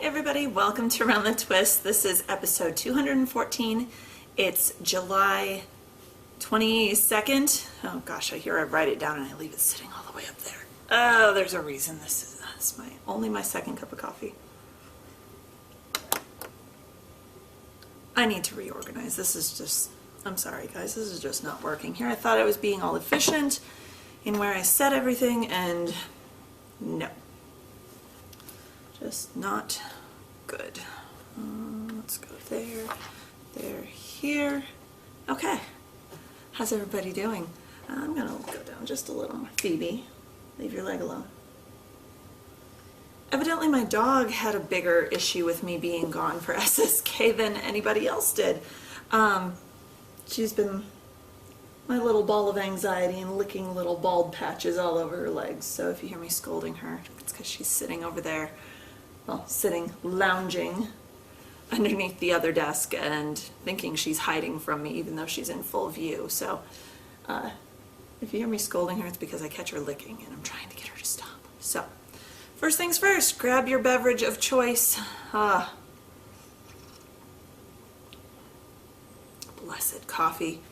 everybody, welcome to Around the Twist. This is episode 214. It's July 22nd. Oh gosh, I write it down and I leave it sitting all the way up there. Oh, there's a reason this is only my second cup of coffee. I need to reorganize. This is just, I'm sorry guys, this is just not working here. I thought I was being all efficient in where I set everything, and no. Just not good. Let's go there, here. Okay. How's everybody doing? I'm gonna go down just a little more. Phoebe, leave your leg alone. Evidently my dog had a bigger issue with me being gone for SSK than anybody else did. She's been my little ball of anxiety and licking little bald patches all over her legs. So if you hear me scolding her, it's because she's sitting over there. Well, lounging underneath the other desk and thinking she's hiding from me even though she's in full view. So if you hear me scolding her, it's because I catch her licking and I'm trying to get her to stop. So first things first, grab your beverage of choice. Blessed coffee.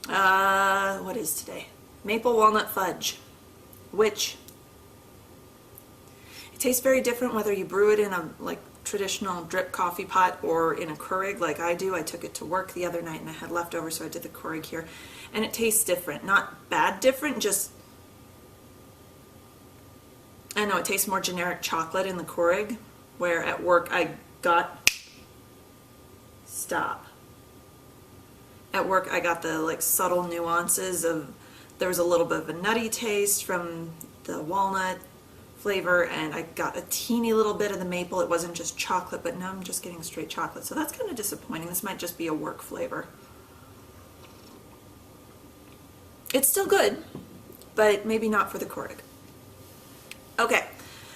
What is today? Maple walnut fudge, which tastes very different whether you brew it in a traditional drip coffee pot or in a Keurig like I do. I took it to work the other night and I had leftovers, so I did the Keurig here, and it tastes different. Not bad different, just I know it tastes more generic chocolate in the Keurig, where at work I got At work I got the subtle nuances of, there was a little bit of a nutty taste from the walnut flavor, and I got a teeny little bit of the maple. It wasn't just chocolate, but now I'm just getting straight chocolate, so that's kind of disappointing. This might just be a work flavor. It's still good, but maybe not for the Keurig. Okay,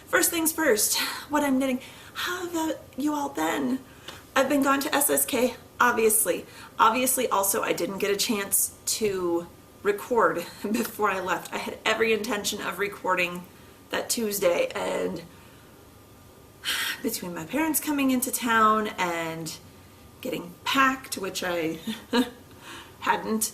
first things first, what I'm knitting. How have you all been? I've been gone to SSK, obviously. Obviously, also, I didn't get a chance to record before I left. I had every intention of recording that Tuesday, and between my parents coming into town and getting packed, which I hadn't,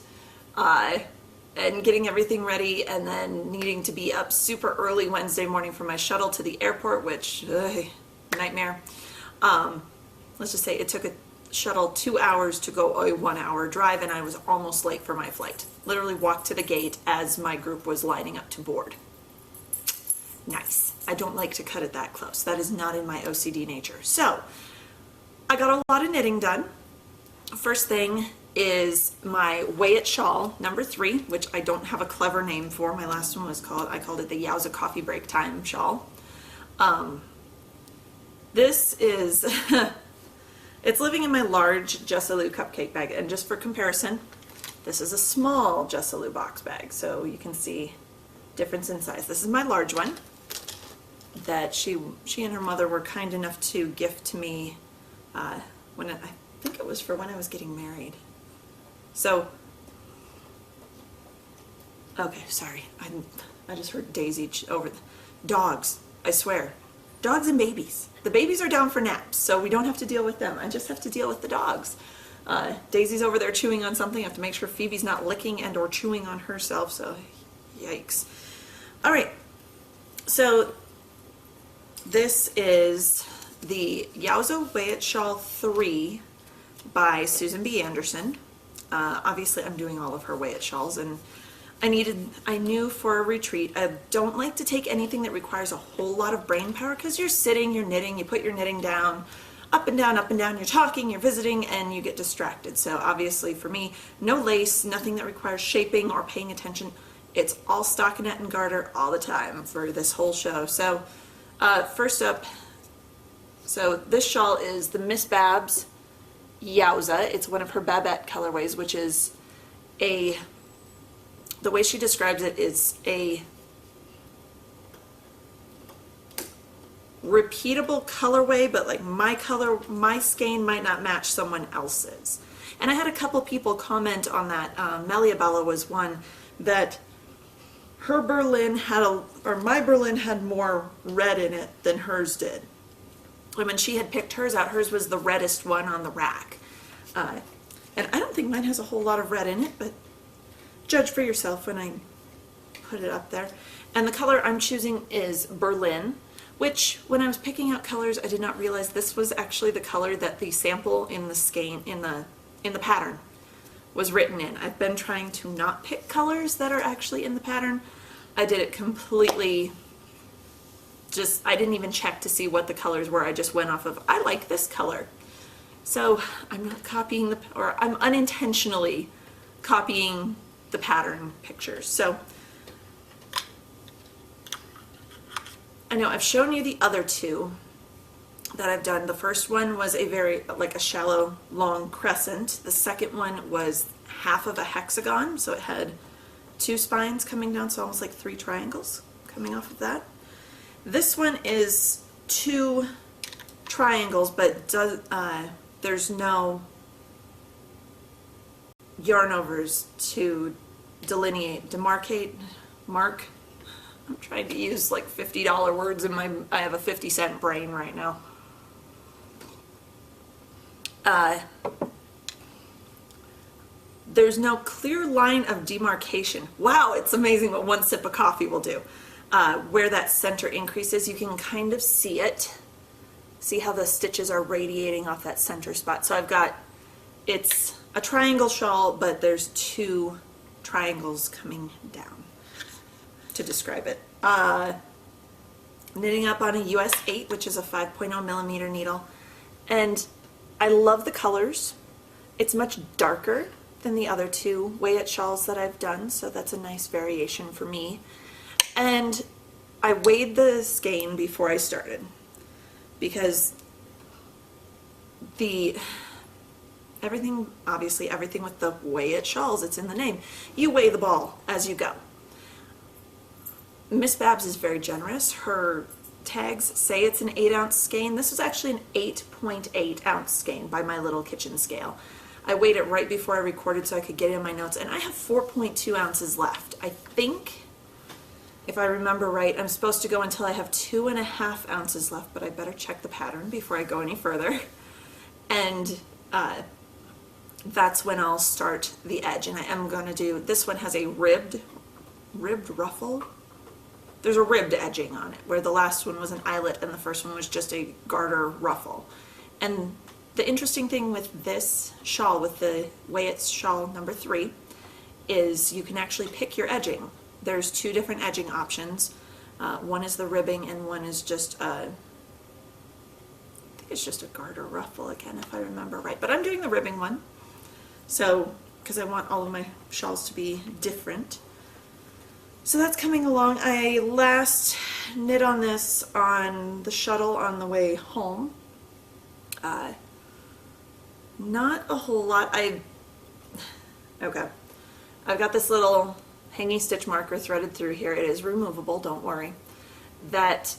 and getting everything ready, and then needing to be up super early Wednesday morning for my shuttle to the airport, which, nightmare. Let's just say it took a shuttle 2 hours to go a 1 hour drive, and I was almost late for my flight. Literally walked to the gate as my group was lining up to board. Nice. I don't like to cut it that close. That is not in my OCD nature. So I got a lot of knitting done. First thing is my Weigh It shawl, number 3, which I don't have a clever name for. My last one was I called it the Yowza Coffee Break Time shawl. This is, it's living in my large Jessalou cupcake bag. And just for comparison, this is a small Jessalou box bag. So you can see difference in size. This is my large one that she and her mother were kind enough to gift to me I think it was for when I was getting married. So, okay, sorry. I just heard Daisy over dogs. I swear. Dogs and babies. The babies are down for naps, so we don't have to deal with them. I just have to deal with the dogs. Daisy's over there chewing on something. I have to make sure Phoebe's not licking and or chewing on herself, so yikes. All right, so this is the Yowza Weigh It Shawl 3 by Susan B. Anderson. Obviously, I'm doing all of her Weigh It shawls, and I knew for a retreat, I don't like to take anything that requires a whole lot of brain power, because you're sitting, you're knitting, you put your knitting down, up and down, you're talking, you're visiting, and you get distracted. So obviously for me, no lace, nothing that requires shaping or paying attention. It's all stockinette and garter all the time for this whole show. So first up, so this shawl is the Miss Babs Yowza. It's one of her Babette colorways, which is the way she describes it is a repeatable colorway, but my skein might not match someone else's. And I had a couple people comment on that. Melia Bella was one that her Berlin had my Berlin had more red in it than hers did. And when she had picked hers out, hers was the reddest one on the rack. And I don't think mine has a whole lot of red in it, but judge for yourself when I put it up there. And the color I'm choosing is Berlin, which when I was picking out colors, I did not realize this was actually the color that the sample in the skein, in the pattern was written in. I've been trying to not pick colors that are actually in the pattern. I did it completely, I didn't even check to see what the colors were. I just went off of, I like this color. So I'm not copying I'm unintentionally copying the pattern pictures. So I know I've shown you the other two that I've done. The first one was like a shallow long crescent. The second one was half of a hexagon, so it had 2 spines coming down, so almost like 3 triangles coming off of that. This one is 2 triangles, but there's no yarn overs to mark. I'm trying to use like $50 words in I have a 50-cent brain right now. There's no clear line of demarcation. Wow, it's amazing what one sip of coffee will do. Where that center increases, you can kind of see it. See how the stitches are radiating off that center spot. So it's a triangle shawl, but there's 2 triangles coming down to describe it. Knitting up on a US 8, which is a 5.0 millimeter needle. And I love the colors. It's much darker than the other 2 Wayette shawls that I've done, so that's a nice variation for me. And I weighed the skein before I started, because obviously everything with the Wayette shawls, it's in the name. You weigh the ball as you go. Miss Babs is very generous. Her tags say it's an 8-ounce skein. This was actually an 8.8 ounce skein by my little kitchen scale. I weighed it right before I recorded so I could get in my notes, and I have 4.2 ounces left. I think, if I remember right, I'm supposed to go until I have 2.5 ounces left, but I better check the pattern before I go any further. And that's when I'll start the edge, and I am going to do, this one has a ribbed ruffle. There's a ribbed edging on it, where the last one was an eyelet and the first one was just a garter ruffle. And the interesting thing with this shawl, with the Wayette shawl number 3, is you can actually pick your edging. There's 2 different edging options. One is the ribbing and one is just I think it's just a garter ruffle again, if I remember right. But I'm doing the ribbing one, so because I want all of my shawls to be different. So that's coming along. I last knit on this on the shuttle on the way home. Not a whole lot. Okay. I've got this little hanging stitch marker threaded through here. It is removable, don't worry. That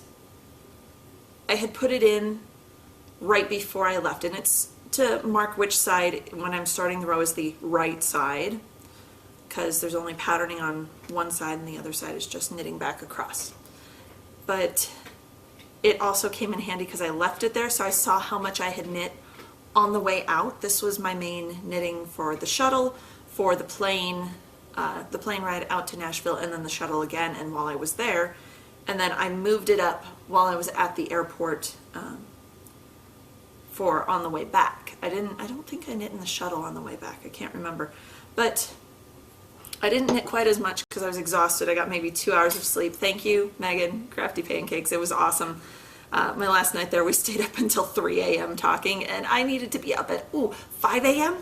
I had put it in right before I left, and it's to mark which side, when I'm starting the row, is the right side, because there's only patterning on one side and the other side is just knitting back across. But it also came in handy because I left it there, so I saw how much I had knit on the way out. This was my main knitting for the shuttle, for the plane ride out to Nashville, and then the shuttle again, and while I was there. And then I moved it up while I was at the airport for on the way back. I don't think I knit in the shuttle on the way back. I can't remember. But I didn't knit quite as much because I was exhausted. I got maybe 2 hours of sleep. Thank you, Megan, Crafty Pancakes. It was awesome. My last night there, we stayed up until 3 a.m. talking, and I needed to be up at, 5 a.m.?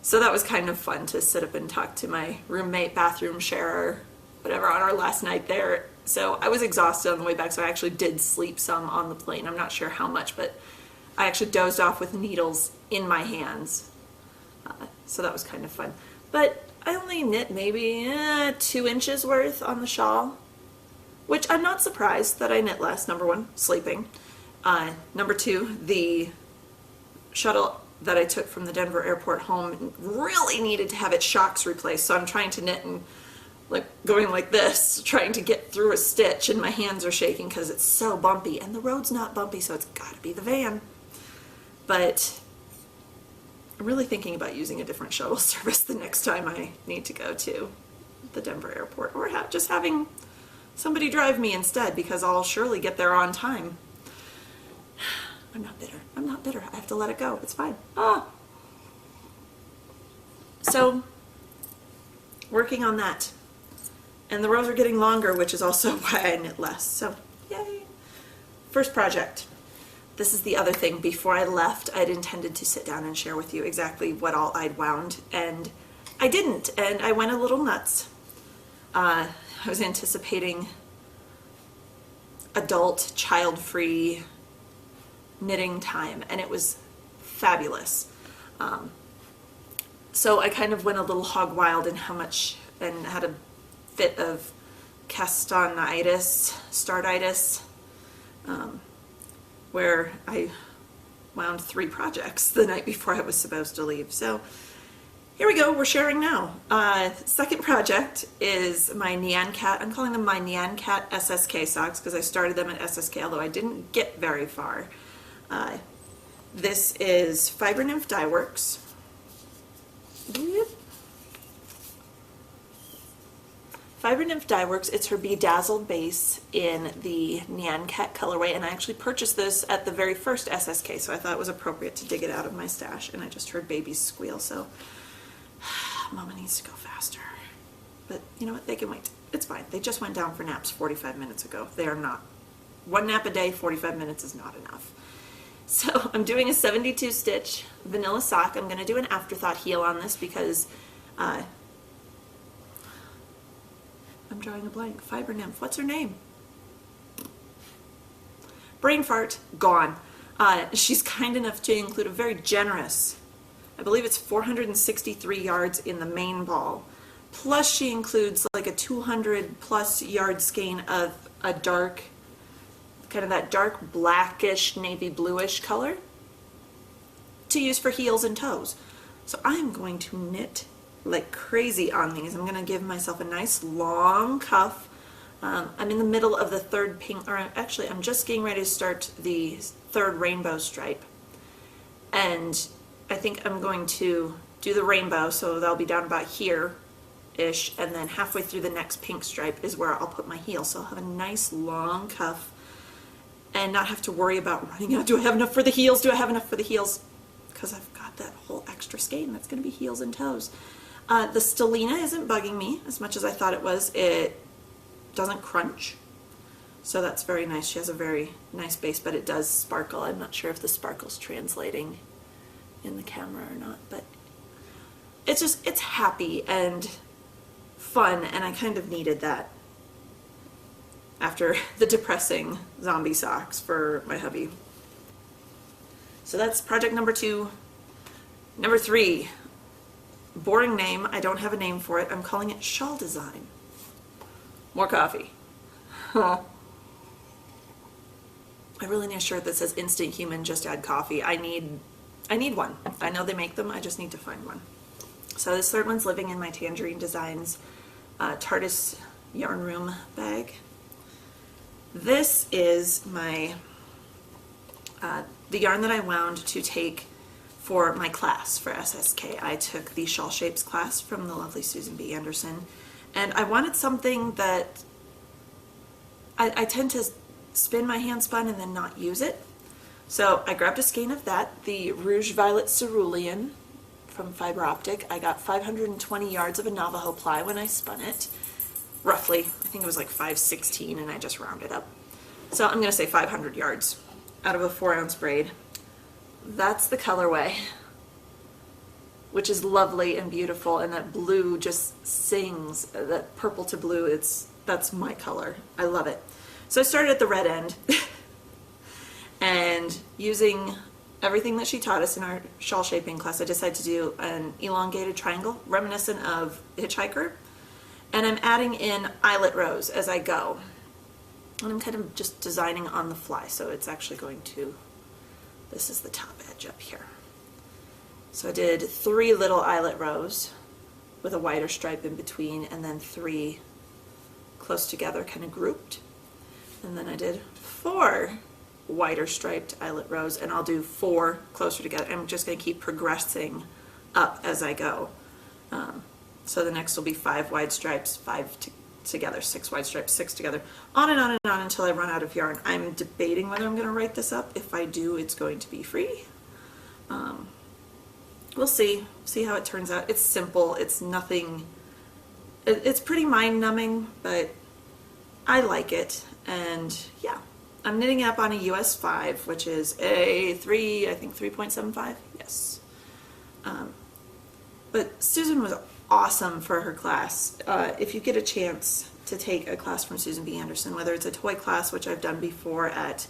So that was kind of fun to sit up and talk to my roommate, bathroom sharer, whatever, on our last night there. So I was exhausted on the way back, so I actually did sleep some on the plane. I'm not sure how much, but I actually dozed off with needles in my hands. So that was kind of fun. But I only knit maybe 2 inches worth on the shawl, which I'm not surprised that I knit less. Number 1, sleeping. Number 2, the shuttle that I took from the Denver airport home really needed to have its shocks replaced, so I'm trying to knit in like going like this, trying to get through a stitch, and my hands are shaking because it's so bumpy, and the road's not bumpy, so it's got to be the van. But I'm really thinking about using a different shuttle service the next time I need to go to the Denver airport, or just having somebody drive me instead, because I'll surely get there on time. I'm not bitter. I'm not bitter. I have to let it go. It's fine. Ah. So, working on that. And the rows are getting longer, which is also why I knit less. So, yay. First project. This is the other thing. Before I left, I'd intended to sit down and share with you exactly what all I'd wound, and I didn't, and I went a little nuts. I was anticipating adult, child-free knitting time, and it was fabulous. So I kind of went a little hog wild in how much, and had a fit of castanitis, startitis, where I wound 3 projects the night before I was supposed to leave. So here we go, we're sharing now. Second project is my Nyan Cat. I'm calling them my Nyan Cat SSK socks because I started them at SSK, although I didn't get very far. This is Fiber Nymph Dye Works. Yep. Fiber Nymph Dye Works, it's her Bedazzled base in the Nyan Cat colorway, and I actually purchased this at the very first SSK, so I thought it was appropriate to dig it out of my stash, and I just heard babies squeal, so Mama needs to go faster. But you know what, they can wait. It's fine. They just went down for naps 45 minutes ago. They are not. 1 nap a day, 45 minutes is not enough. So I'm doing a 72 stitch vanilla sock. I'm going to do an afterthought heel on this because I'm drawing a blank. Fiber Nymph. What's her name? Brain fart. Gone. She's kind enough to include a very generous, I believe it's 463 yards in the main ball. Plus she includes like a 200 plus yard skein of a dark, kind of that dark blackish navy bluish color to use for heels and toes. So I'm going to knit like crazy on these. I'm going to give myself a nice long cuff. I'm in the middle of the third pink, or actually I'm just getting ready to start the third rainbow stripe. And I think I'm going to do the rainbow, so that'll be down about here-ish, and then halfway through the next pink stripe is where I'll put my heel. So I'll have a nice long cuff and not have to worry about running out. Do I have enough for the heels? Do I have enough for the heels? Because I've got that whole extra skein that's going to be heels and toes. The stellina isn't bugging me as much as I thought it was. It doesn't crunch, so that's very nice. She has a very nice base, but it does sparkle. I'm not sure if the sparkle's translating in the camera or not, but it's just, it's happy and fun, and I kind of needed that after the depressing zombie socks for my hubby. So that's project number 2. Number 3, boring name, I don't have a name for it. I'm calling it Shawl Design. More coffee. I really need a shirt that says Instant Human, just add coffee. I need one. I know they make them, I just need to find one. So this third one's living in my Tangerine Designs TARDIS Yarn Room bag. This is my the yarn that I wound to take for my class for SSK. I took the Shawl Shapes class from the lovely Susan B. Anderson, and I wanted something that I tend to spin my hand spun and then not use it. So I grabbed a skein of that, the Rouge Violet Cerulean from Fiber Optic. I got 520 yards of a Navajo ply when I spun it, roughly. I think it was like 516 and I just rounded up. So I'm going to say 500 yards out of a 4-ounce braid. That's the colorway, which is lovely and beautiful, and that blue just sings, that purple to blue, that's my color. I love it. So I started at the red end and using everything that she taught us in our shawl shaping class, I decided to do an elongated triangle reminiscent of Hitchhiker, and I'm adding in eyelet rows as I go, and I'm kind of just designing on the fly. So it's actually going to, this is the top edge up here. So I did 3 little eyelet rows with a wider stripe in between, and then 3 close together, kind of grouped. And then I did 4 wider striped eyelet rows, and I'll do 4 closer together. I'm just going to keep progressing up as I go. So the next will be 5 wide stripes, 5 together, 6 wide stripes, 6 together, on and on and on until I run out of yarn. I'm debating whether I'm going to write this up. If I do, it's going to be free. We'll see how it turns out. It's simple. It's nothing. It's pretty mind-numbing, but I like it. And yeah, I'm knitting it up on a US 5, which is a 3.75. Yes. But Susan was awesome for her class. If you get a chance to take a class from Susan B. Anderson, whether it's a toy class, which I've done before at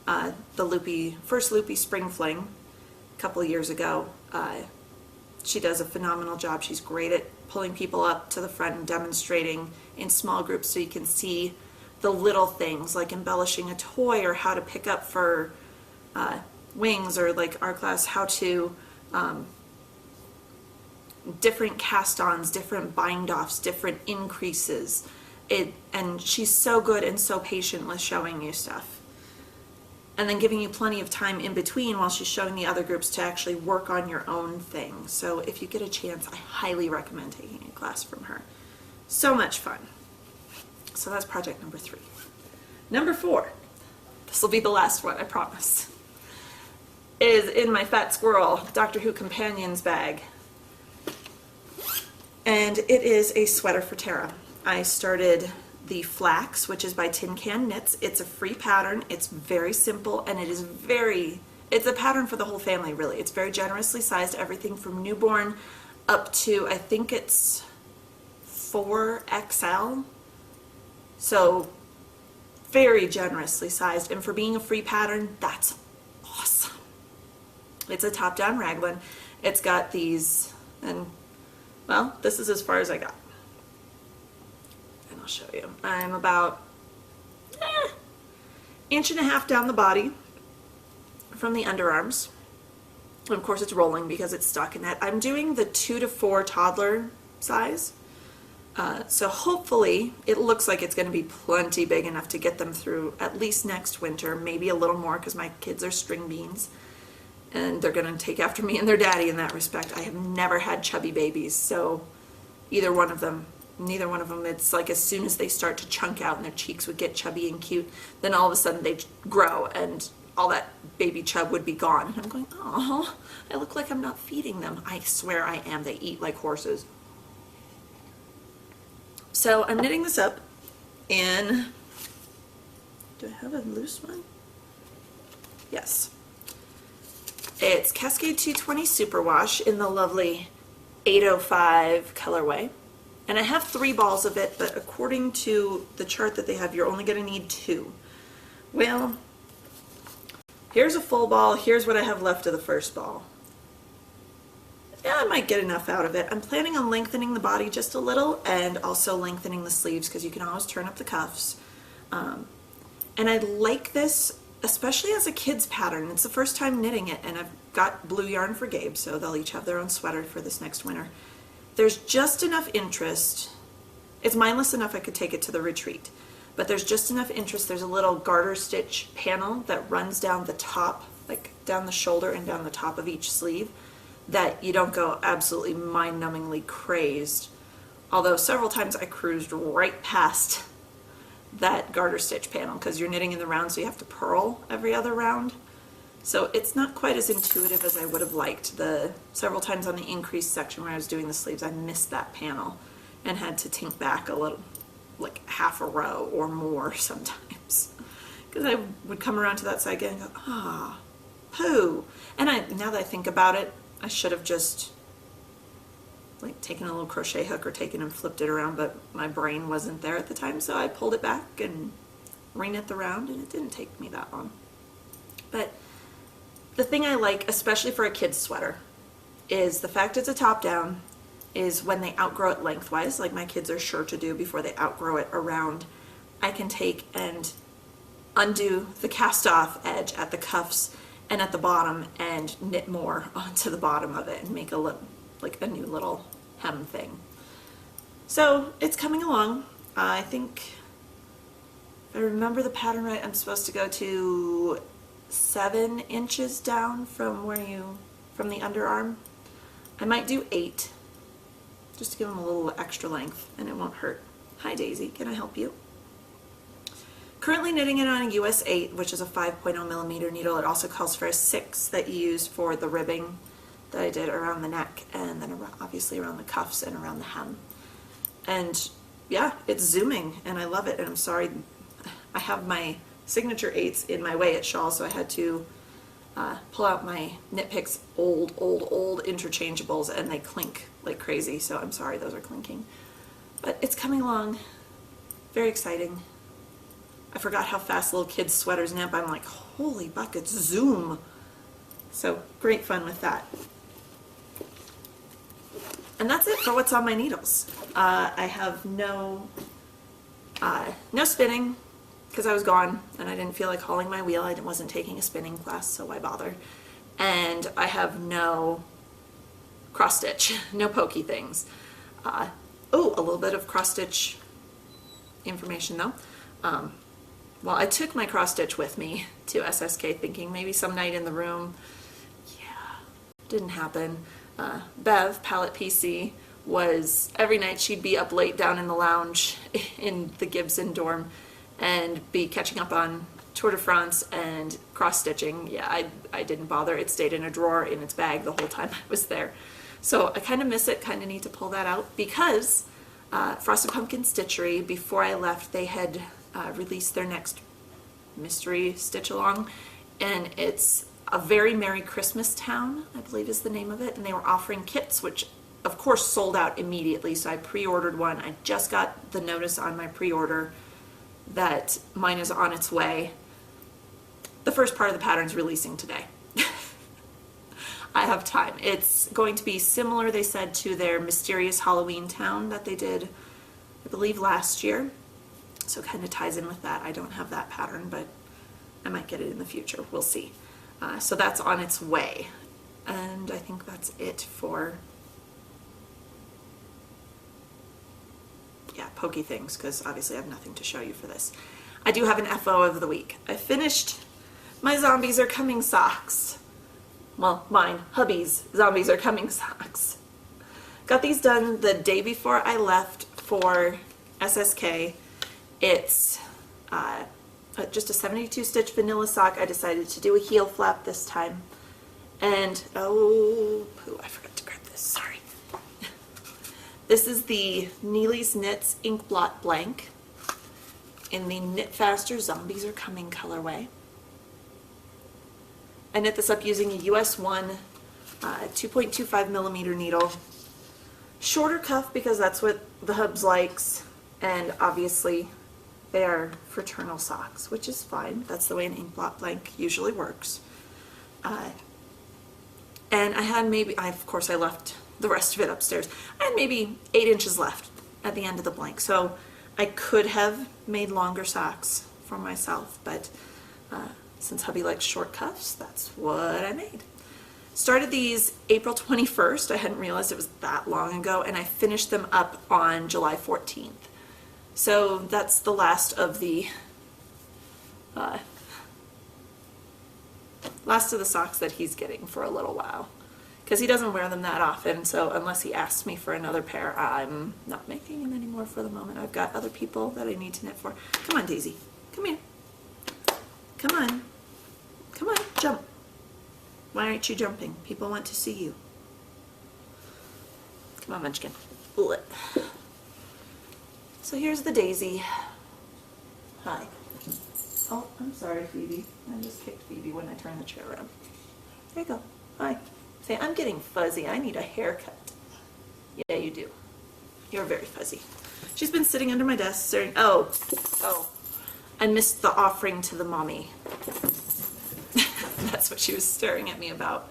the first Loopy Spring Fling a couple of years ago, she does a phenomenal job. She's great at pulling people up to the front and demonstrating in small groups so you can see the little things like embellishing a toy, or how to pick up for wings, or like our class, how to different cast-ons, different bind-offs, different increases. And she's so good and so patient with showing you stuff. And then giving you plenty of time in between while she's showing the other groups to actually work on your own thing. So if you get a chance, I highly recommend taking a class from her. So much fun. So that's project number 3. Number 4, this will be the last one, I promise, is in my Fat Squirrel Doctor Who Companions bag. And it is a sweater for Tara. I started the Flax, which is by Tin Can Knits. It's a free pattern. It's very simple, and it's a pattern for the whole family, really. It's very generously sized, everything from newborn up to, I think it's 4XL. So very generously sized, and for being a free pattern, that's awesome. It's a top-down raglan. It's got these, and well, this is as far as I got. And I'll show you. I'm about inch and a half down the body from the underarms. And of course it's rolling because it's stuck in that. I'm doing the 2 to 4 toddler size. So hopefully it looks like it's going to be plenty big enough to get them through at least next winter, maybe a little more because my kids are string beans. And they're going to take after me and their daddy in that respect. I have never had chubby babies, so neither one of them, it's like as soon as they start to chunk out and their cheeks would get chubby and cute, then all of a sudden they'd grow and all that baby chub would be gone. And I'm going, oh, I look like I'm not feeding them. I swear I am. They eat like horses. So I'm knitting this up in, do I have a loose one? Yes. It's Cascade 220 Superwash in the lovely 805 colorway. And I have 3 balls of it, but according to the chart that they have, you're only going to need 2. Well, here's a full ball. Here's what I have left of the first ball. Yeah, I might get enough out of it. I'm planning on lengthening the body just a little and also lengthening the sleeves because you can always turn up the cuffs. And I like this, especially as a kid's pattern. It's the first time knitting it, and I've got blue yarn for Gabe, so they'll each have their own sweater for this next winter. There's just enough interest. It's mindless enough I could take it to the retreat, but there's just enough interest. There's a little garter stitch panel that runs down the top, like down the shoulder and down the top of each sleeve, that you don't go absolutely mind-numbingly crazed. Although several times I cruised right past that garter stitch panel because you're knitting in the round, so you have to purl every other round. So it's not quite as intuitive as I would have liked. The several times on the increased section where I was doing the sleeves, I missed that panel and had to tink back a little, like half a row or more sometimes. Because I would come around to that side again and go, ah, poo. And now that I think about it, I should have just like taken a little crochet hook or taken and flipped it around, but my brain wasn't there at the time, so I pulled it back and re-knit the round, and it didn't take me that long. But the thing I like, especially for a kid's sweater, is the fact it's a top down, is when they outgrow it lengthwise, like my kids are sure to do before they outgrow it around, I can take and undo the cast off edge at the cuffs and at the bottom and knit more onto the bottom of it and make a new little hem thing. So it's coming along. I think, if I remember the pattern right, I'm supposed to go to 7 inches down from from the underarm. I might do 8, just to give them a little extra length and it won't hurt. Hi Daisy, can I help you? Currently knitting it on a US 8, which is a 5.0 millimeter needle. It also calls for a 6 that you use for the ribbing that I did around the neck, and then obviously around the cuffs and around the hem. And yeah, it's zooming and I love it. And I'm sorry, I have my signature 8s in my way at Shawl, so I had to pull out my Knit Picks old interchangeables, and they clink like crazy, so I'm sorry those are clinking. But it's coming along. Very exciting. I forgot how fast little kids' sweaters knit. I'm like, holy buckets, zoom. So great fun with that. And that's it for what's on my needles. I have no spinning because I was gone and I didn't feel like hauling my wheel. I wasn't taking a spinning class, so why bother? And I have no cross stitch, no pokey things. Oh, a little bit of cross stitch information though. Well, I took my cross stitch with me to SSK thinking maybe some night in the room. Yeah, didn't happen. Bev, Palette PC, was every night she'd be up late down in the lounge in the Gibson dorm and be catching up on Tour de France and cross stitching. Yeah, I didn't bother. It stayed in a drawer in its bag the whole time I was there. So I kind of miss it, kind of need to pull that out because Frosted Pumpkin Stitchery, before I left, they had released their next mystery stitch along, and it's A Very Merry Christmas Town, I believe is the name of it, and they were offering kits, which of course sold out immediately, so I pre-ordered one. I just got the notice on my pre-order that mine is on its way. The first part of the pattern's releasing today. I have time. It's going to be similar, they said, to their Mysterious Halloween Town that they did, I believe, last year. So it kind of ties in with that. I don't have that pattern, but I might get it in the future. We'll see. So that's on its way. And I think that's it for, yeah, pokey things, because obviously I have nothing to show you for this. I do have an FO of the week. I finished my Zombies Are Coming socks. Well, mine, hubby's Zombies Are Coming socks. Got these done the day before I left for SSK. It's just a 72 stitch vanilla sock. I decided to do a heel flap this time. And, oh, poo, I forgot to grab this, sorry. This is the Neely's Knits Ink Blot Blank in the Knit Faster Zombies Are Coming colorway. I knit this up using a US 1 2.25 millimeter needle. Shorter cuff because that's what the hubs likes, and obviously they are fraternal socks, which is fine. That's the way an ink blot blank usually works. And I had maybe, of course I left the rest of it upstairs. I had maybe 8 inches left at the end of the blank, so I could have made longer socks for myself, but since hubby likes short cuffs, that's what I made. Started these April 21st. I hadn't realized it was that long ago, and I finished them up on July 14th. So that's the last of the socks that he's getting for a little while, because he doesn't wear them that often. So unless he asks me for another pair, I'm not making them anymore for the moment. I've got other people that I need to knit for. Come on, Daisy. Come here. Come on. Come on, jump. Why aren't you jumping? People want to see you. Come on, Munchkin. Blech. So here's the Daisy. Hi. Oh, I'm sorry, Phoebe. I just kicked Phoebe when I turned the chair around. There you go. Hi. Say, I'm getting fuzzy. I need a haircut. Yeah, you do. You're very fuzzy. She's been sitting under my desk staring. Oh. I missed the offering to the mommy. That's what she was staring at me about.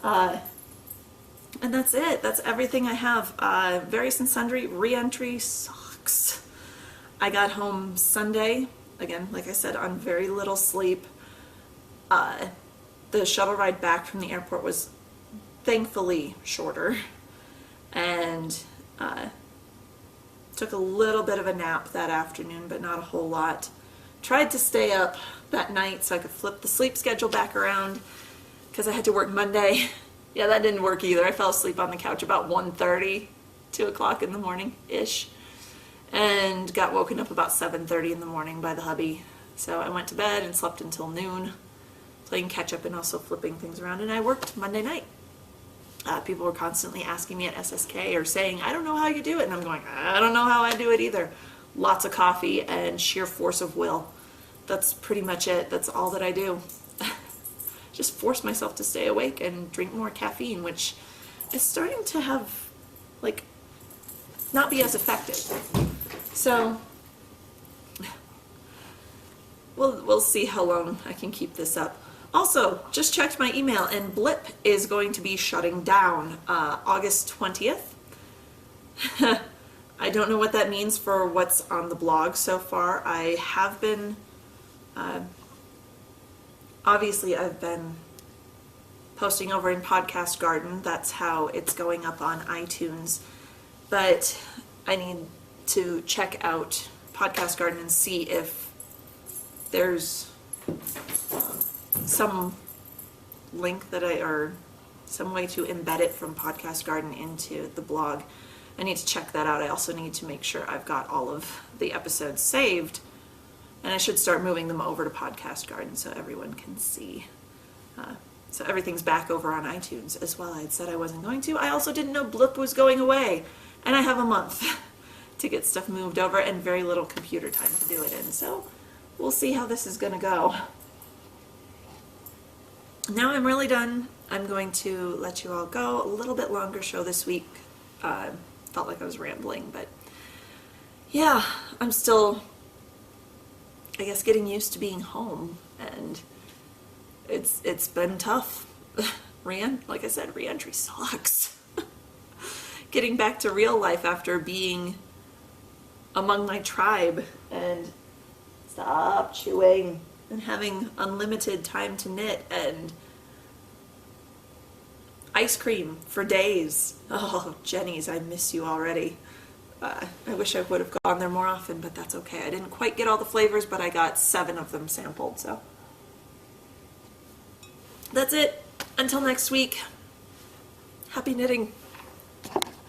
And that's it. That's everything I have. Various and sundry re-entry socks. I got home Sunday, again, like I said, on very little sleep. The shuttle ride back from the airport was thankfully shorter. And Took a little bit of a nap that afternoon, but not a whole lot. Tried to stay up that night so I could flip the sleep schedule back around because I had to work Monday. Yeah, that didn't work either. I fell asleep on the couch about 1:30, 2 o'clock in the morning-ish, and got woken up about 7:30 in the morning by the hubby. So I went to bed and slept until noon, playing catch up and also flipping things around, and I worked Monday night. People were constantly asking me at SSK or saying, I don't know how you do it. And I'm going, I don't know how I do it either. Lots of coffee and sheer force of will. That's pretty much it. That's all that I do. Just force myself to stay awake and drink more caffeine, which is starting to have, like, not be as effective. So we'll see how long I can keep this up. Also, just checked my email, and Blip is going to be shutting down August 20th. I don't know what that means for what's on the blog so far. I have been, obviously I've been posting over in Podcast Garden. That's how it's going up on iTunes. But I need to check out Podcast Garden and see if there's some link that or some way to embed it from Podcast Garden into the blog. I need to check that out. I also need to make sure I've got all of the episodes saved, and I should start moving them over to Podcast Garden so everyone can see. So everything's back over on iTunes as well. I had said I wasn't going to. I also didn't know Blip was going away, and I have a month to get stuff moved over and very little computer time to do it in. So we'll see how this is going to go. Now I'm really done. I'm going to let you all go. A little bit longer show this week. Felt like I was rambling, but yeah, I'm still, I guess, getting used to being home, and it's been tough. Like I said, re-entry sucks. Getting back to real life after being among my tribe and stop chewing and having unlimited time to knit and ice cream for days. Oh, Jenny's, I miss you already. I wish I would have gone there more often, but that's okay. I didn't quite get all the flavors, but I got 7 of them sampled, so. That's it. Until next week, happy knitting.